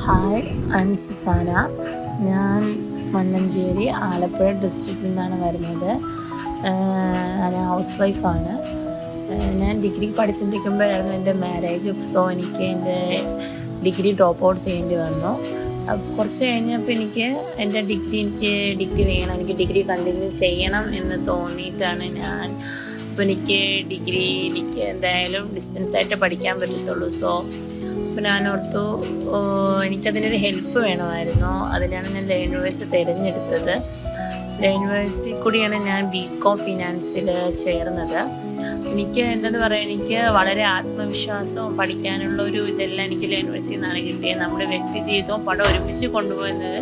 Hi, I M Sufana. ഞാൻ മണ്ണഞ്ചേരി ആലപ്പുഴ ഡിസ്ട്രിക്റ്റിൽ നിന്നാണ് വരുന്നത്. ഞാൻ ഹൗസ് വൈഫാണ്. ഞാൻ ഡിഗ്രി പഠിച്ചിരിക്കുമ്പോഴായിരുന്നു എൻ്റെ മാരേജ്. സോ എനിക്ക് എൻ്റെ ഡിഗ്രി ഡ്രോപ്പ് ഔട്ട് ചെയ്യേണ്ടി വന്നു. കുറച്ച് കഴിഞ്ഞപ്പോൾ എനിക്ക് ഡിഗ്രി വേണം, എനിക്ക് ഡിഗ്രി കണ്ടിന്യൂ ചെയ്യണം എന്ന് തോന്നിയിട്ടാണ് അപ്പോൾ എനിക്ക് എന്തായാലും ഡിസ്റ്റൻസായിട്ട് പഠിക്കാൻ പറ്റത്തുള്ളൂ. സോ അപ്പോൾ ഞാനോർത്തു എനിക്കതിനൊരു ഹെൽപ്പ് വേണമായിരുന്നു. അതിനാണ് ഞാൻ യൂണിവേഴ്സ് തിരഞ്ഞെടുത്തത്. യൂണിവേഴ്സിറ്റി കൂടിയാണ് ഞാൻ BCom ഫിനാൻസിൽ ചേർന്നത്. എനിക്ക് എനിക്ക് വളരെ ആത്മവിശ്വാസവും പഠിക്കാനുള്ള ഇതെല്ലാം എനിക്ക് യൂണിവേഴ്സിറ്റിയിൽ നിന്നാണ് കിട്ടിയത്. നമ്മുടെ വ്യക്തി ജീവിതവും പടം ഒരുമിച്ച് കൊണ്ടുപോകുന്നത്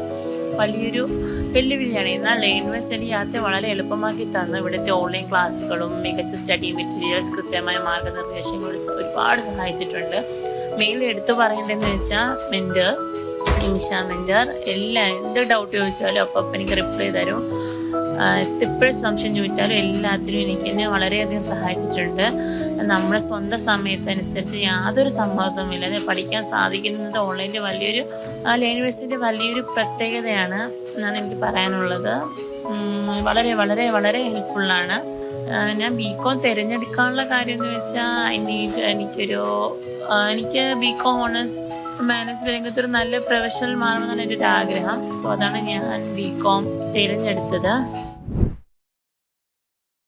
വലിയൊരു വെല്ലുവിളിയാണ്. എന്നാൽ യൂണിവേഴ്സിറ്റി യാത്ര വളരെ എളുപ്പമാക്കി തന്നു. ഇവിടുത്തെ ഓൺലൈൻ ക്ലാസ്സുകളും മികച്ച സ്റ്റഡി മെറ്റീരിയൽസ്, കൃത്യമായ മാർഗനിർദ്ദേശങ്ങൾ ഒരുപാട് സഹായിച്ചിട്ടുണ്ട്. മെയിൻലി എടുത്തു പറയേണ്ടതെന്ന് വെച്ചാൽ നിമിഷ മെൻറ്റർ എന്ത് ഡൗട്ട് ചോദിച്ചാലും അപ്പം എനിക്ക് റിപ്ലൈ തരും. എപ്പോഴും സംശയം ചോദിച്ചാലും എല്ലാത്തിനും എന്നെ വളരെയധികം സഹായിച്ചിട്ടുണ്ട്. നമ്മുടെ സ്വന്തം സമയത്തനുസരിച്ച് യാതൊരു സമ്മർദ്ദവുമില്ലാതെ പഠിക്കാൻ സാധിക്കുന്നത് യൂണിവേഴ്സിറ്റിൻ്റെ വലിയൊരു പ്രത്യേകതയാണ് എന്നാണ് എനിക്ക് പറയാനുള്ളത്. വളരെ വളരെ വളരെ ഹെൽപ്ഫുള്ളാണ്. ഞാൻ BCom തിരഞ്ഞെടുക്കാനുള്ള കാര്യം എന്ന് വെച്ചാൽ എനിക്ക് BCom ഓണേഴ്സ് മാനേജ്മെന്റ് രംഗത്തൊരു നല്ല പ്രൊഫഷണൽ മാറണമെന്നാണ് എൻ്റെ ഒരു ആഗ്രഹം. സോ അതാണ് ഞാൻ BCom തിരഞ്ഞെടുത്തത്.